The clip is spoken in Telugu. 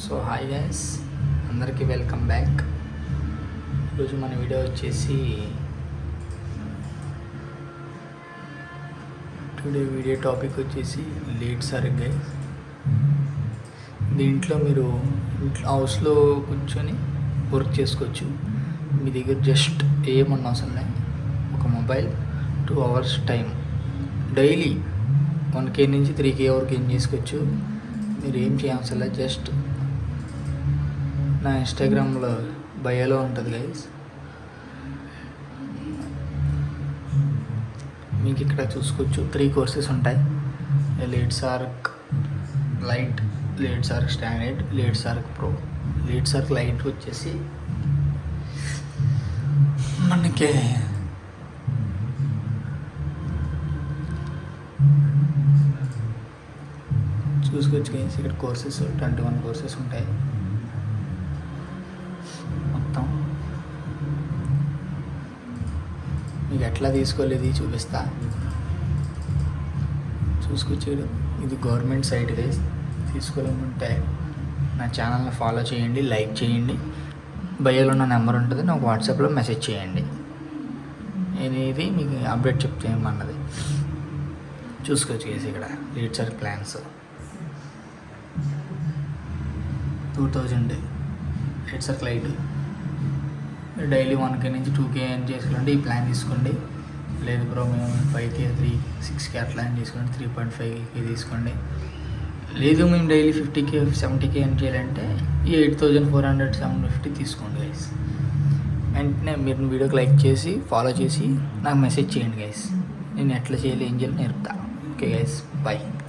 సో హాయ్ గైస్, అందరికీ వెల్కమ్ బ్యాక్. ఈరోజు మన వీడియో వచ్చేసి టుడే వీడియో టాపిక్ వచ్చేసి లేట్ సర్క్ గైస్. దీంట్లో మీరు హౌస్లో కూర్చొని వర్క్ చేసుకోవచ్చు. మీ దగ్గర జస్ట్ ఏమన్నా అవసరం లేదు, ఒక mobile 2 hours time, daily 1K నుంచి 3K వరకు ఏం చేసుకోవచ్చు. మీరు ఏం చేయాల్సిన లేదు, జస్ట్ నా ఇన్స్టాగ్రామ్లో బయోలో ఉంటుంది గైస్. మీకు ఇక్కడ చూసుకోవచ్చు 3 కోర్సెస్ ఉంటాయి. Late SAARC light, late SAARC standard, late SAARC pro. Late SAARC light వచ్చేసి మనకి చూసుకోవచ్చు గైస్. ఇక్కడ కోర్సెస్ 21 కోర్సెస్ ఉంటాయి మొత్తం. మీకు ఎట్లా తీసుకోలేదు చూపిస్తా, చూసుకోవచ్చు. ఇది గవర్నమెంట్ సైట్ గైస్. తీసుకోవాలనుకుంటే నా ఛానల్ని ఫాలో చేయండి, లైక్ చేయండి. బయోలో నా నెంబర్ ఉంటుంది, నాకు వాట్సాప్లో మెసేజ్ చేయండి. నేను ఇది మీకు అప్డేట్ చెప్తామన్నది. చూసుకోవచ్చు గైస్. ఇక్కడ late SAARC plans 2000 late SAARC light. Daily 1K నుంచి 2K అని చేసుకోండి, ఈ ప్లాన్ తీసుకోండి. లేదు బ్రో మేము 5K 6K అట్లా అని తీసుకోండి, 3.5K తీసుకోండి. లేదు మేము డైలీ 50K 70K అని చేయాలంటే ఈ 8400 750 తీసుకోండి గైస్. వెంటనే మీరు వీడియోకి లైక్ చేసి ఫాలో చేసి నాకు మెసేజ్ చేయండి గైస్. నేను ఎట్లా చేయాలి, ఏం చేయాలి నేర్పుతా. Okay guys, bye.